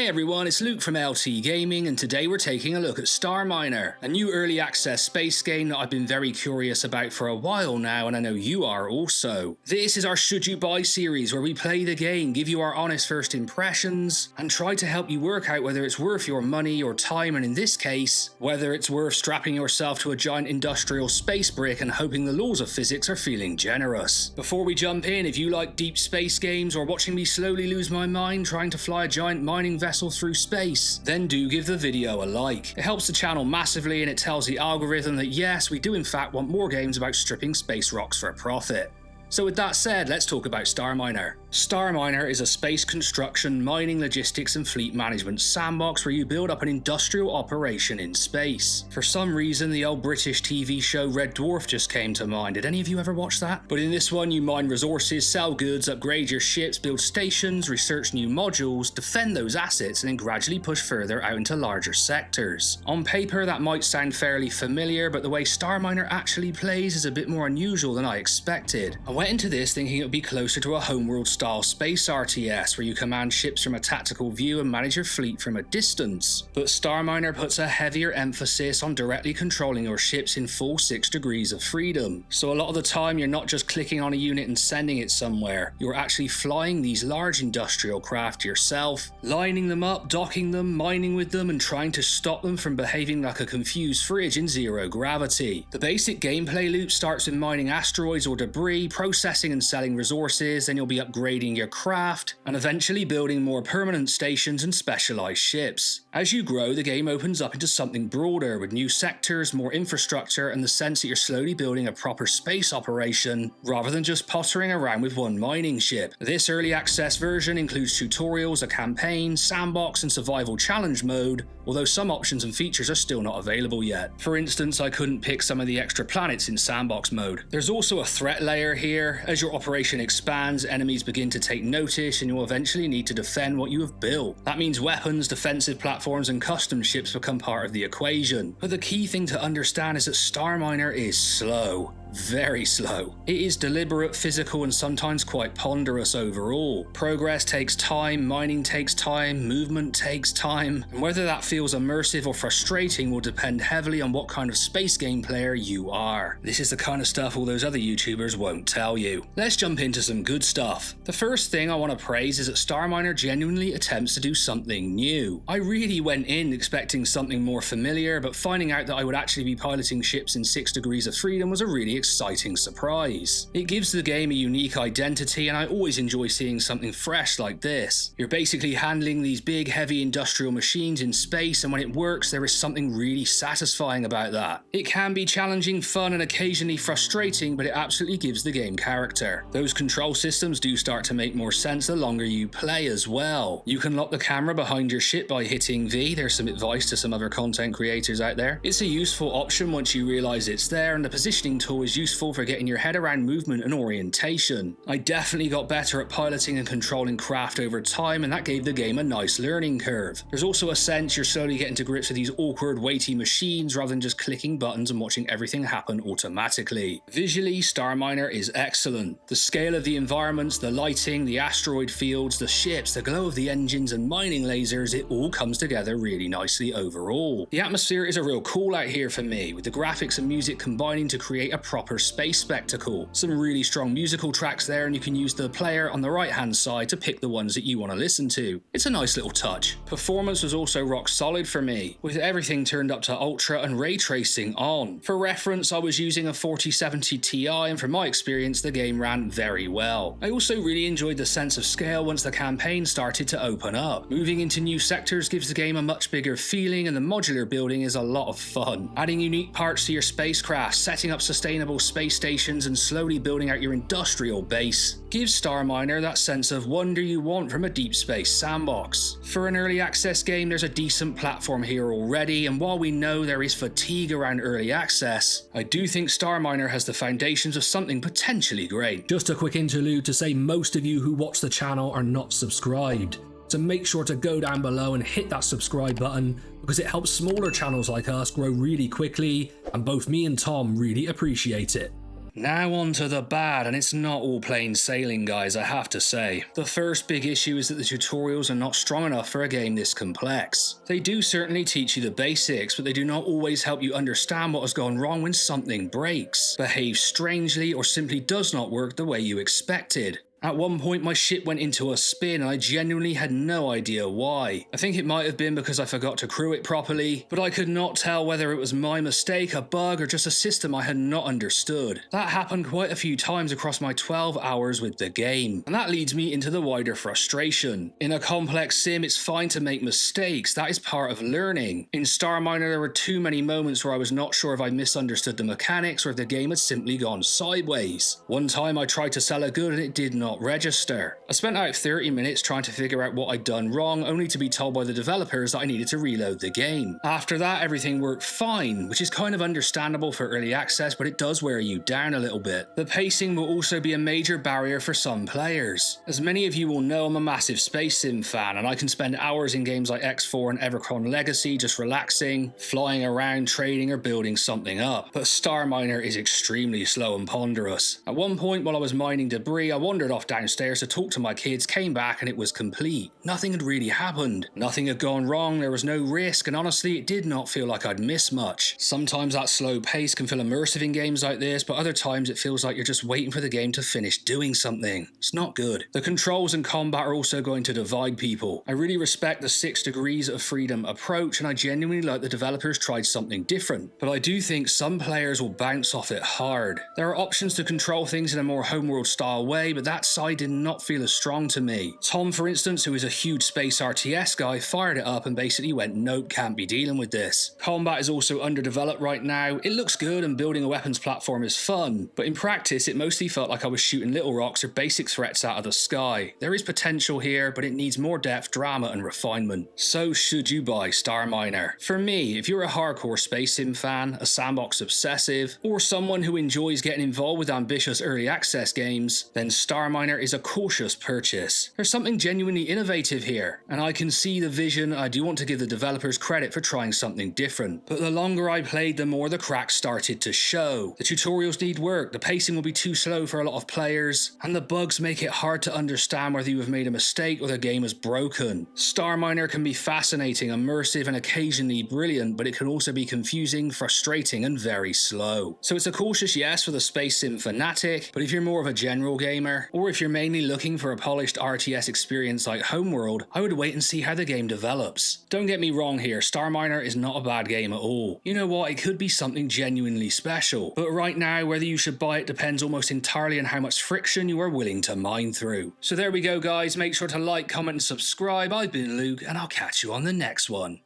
Hey everyone, it's Luke from LT Gaming, and today we're taking a look at Starminer, a new early access space game that I've been very curious about for a while now, and I know you are also. This is our Should You Buy series, where we play the game, give you our honest first impressions, and try to help you work out whether it's worth your money or time, and in this case, whether it's worth strapping yourself to a giant industrial space brick and hoping the laws of physics are feeling generous. Before we jump in, if you like deep space games or watching me slowly lose my mind trying to fly a giant mining vessel through space, then do give the video a like. It helps the channel massively and it tells the algorithm that yes, we do in fact want more games about stripping space rocks for a profit. So with that said, let's talk about Starminer. Starminer is a space construction, mining, logistics and fleet management sandbox where you build up an industrial operation in space. For some reason, the old British TV show Red Dwarf just came to mind. Did any of you ever watch that? But in this one, you mine resources, sell goods, upgrade your ships, build stations, research new modules, defend those assets, and then gradually push further out into larger sectors. On paper, that might sound fairly familiar, but the way Starminer actually plays is a bit more unusual than I expected. I went into this thinking it would be closer to a Homeworld style space RTS where you command ships from a tactical view and manage your fleet from a distance. But Starminer puts a heavier emphasis on directly controlling your ships in full 6 degrees of freedom. So a lot of the time you're not just clicking on a unit and sending it somewhere, you're actually flying these large industrial craft yourself, lining them up, docking them, mining with them and trying to stop them from behaving like a confused fridge in zero gravity. The basic gameplay loop starts with mining asteroids or debris, processing and selling resources, then you'll be upgrading your craft, and eventually building more permanent stations and specialized ships. As you grow, the game opens up into something broader, with new sectors, more infrastructure, and the sense that you're slowly building a proper space operation, rather than just pottering around with one mining ship. This early access version includes tutorials, a campaign, sandbox, and survival challenge mode, although some options and features are still not available yet. For instance, I couldn't pick some of the extra planets in sandbox mode. There's also a threat layer here. As your operation expands, enemies begin to take notice and you'll eventually need to defend what you have built. That means weapons, defensive platforms and custom ships become part of the equation. But the key thing to understand is that Starminer is slow. Very slow. It is deliberate, physical, and sometimes quite ponderous overall. Progress takes time, mining takes time, movement takes time, and whether that feels immersive or frustrating will depend heavily on what kind of space game player you are. This is the kind of stuff all those other YouTubers won't tell you. Let's jump into some good stuff. The first thing I want to praise is that Starminer genuinely attempts to do something new. I really went in expecting something more familiar, but finding out that I would actually be piloting ships in 6 degrees of freedom was a really exciting surprise. It gives the game a unique identity, and I always enjoy seeing something fresh like this. You're basically handling these big heavy industrial machines in space, and when it works there is something really satisfying about that. It can be challenging, fun and occasionally frustrating, but it absolutely gives the game character. Those control systems do start to make more sense the longer you play as well. You can lock the camera behind your ship by hitting V. There's some advice to some other content creators out there. It's a useful option once you realize it's there, and the positioning tool is useful for getting your head around movement and orientation. I definitely got better at piloting and controlling craft over time, and that gave the game a nice learning curve. There's also a sense you're slowly getting to grips with these awkward, weighty machines rather than just clicking buttons and watching everything happen automatically. Visually, Starminer is excellent. The scale of the environments, the lighting, the asteroid fields, the ships, the glow of the engines and mining lasers, it all comes together really nicely overall. The atmosphere is a real call out here for me, with the graphics and music combining to create a proper space spectacle. Some really strong musical tracks there, and you can use the player on the right hand side to pick the ones that you want to listen to. It's a nice little touch. Performance was also rock solid for me, with everything turned up to ultra and ray tracing on. For reference, I was using a 4070 Ti, and from my experience the game ran very well. I also really enjoyed the sense of scale once the campaign started to open up. Moving into new sectors gives the game a much bigger feeling, and the modular building is a lot of fun. Adding unique parts to your spacecraft, setting up sustainable space stations and slowly building out your industrial base gives Starminer that sense of wonder you want from a deep space sandbox. For an early access game, there's a decent platform here already, and while we know there is fatigue around early access, I do think Starminer has the foundations of something potentially great. Just a quick interlude to say most of you who watch the channel are not subscribed. So make sure to go down below and hit that subscribe button, because it helps smaller channels like us grow really quickly, and both me and Tom really appreciate it. Now on to the bad, and it's not all plain sailing, guys, I have to say. The first big issue is that the tutorials are not strong enough for a game this complex. They do certainly teach you the basics, but they do not always help you understand what has gone wrong when something breaks, behaves strangely, or simply does not work the way you expected. At one point my ship went into a spin and I genuinely had no idea why. I think it might have been because I forgot to crew it properly, but I could not tell whether it was my mistake, a bug, or just a system I had not understood. That happened quite a few times across my 12 hours with the game, and that leads me into the wider frustration. In a complex sim, it's fine to make mistakes, that is part of learning. In Starminer there were too many moments where I was not sure if I misunderstood the mechanics or if the game had simply gone sideways. One time I tried to sell a good and it did not register. I spent about 30 minutes trying to figure out what I'd done wrong, only to be told by the developers that I needed to reload the game. After that, everything worked fine, which is kind of understandable for early access, but it does wear you down a little bit. The pacing will also be a major barrier for some players. As many of you will know, I'm a massive space sim fan, and I can spend hours in games like X4 and Evochron Legacy just relaxing, flying around, trading, or building something up. But Starminer is extremely slow and ponderous. At one point while I was mining debris, I wandered off downstairs to talk to my kids, came back and it was complete. Nothing had really happened. Nothing had gone wrong, there was no risk, and honestly it did not feel like I'd missed much. Sometimes that slow pace can feel immersive in games like this, but other times it feels like you're just waiting for the game to finish doing something. It's not good. The controls and combat are also going to divide people. I really respect the 6 degrees of freedom approach, and I genuinely like the developers tried something different, but I do think some players will bounce off it hard. There are options to control things in a more Homeworld style way, but that side did not feel as strong to me. Tom, for instance, who is a huge space RTS guy, fired it up and basically went, nope, can't be dealing with this. Combat is also underdeveloped right now. It looks good and building a weapons platform is fun, but in practice it mostly felt like I was shooting little rocks or basic threats out of the sky. There is potential here, but it needs more depth, drama and refinement. So should you buy Starminer? For me, if you're a hardcore space sim fan, a sandbox obsessive, or someone who enjoys getting involved with ambitious early access games, then Starminer is a cautious purchase. There's something genuinely innovative here, and I can see the vision. I do want to give the developers credit for trying something different, but the longer I played, the more the cracks started to show. The tutorials need work, the pacing will be too slow for a lot of players, and the bugs make it hard to understand whether you have made a mistake or the game is broken. Starminer can be fascinating, immersive, and occasionally brilliant, but it can also be confusing, frustrating, and very slow. So it's a cautious yes for the space sim fanatic, but if you're more of a general gamer, or if you're mainly looking for a polished RTS experience like Homeworld, I would wait and see how the game develops. Don't get me wrong here, Starminer is not a bad game at all. You know what, it could be something genuinely special, but right now whether you should buy it depends almost entirely on how much friction you are willing to mine through. So there we go guys, make sure to like, comment and subscribe. I've been Luke and I'll catch you on the next one.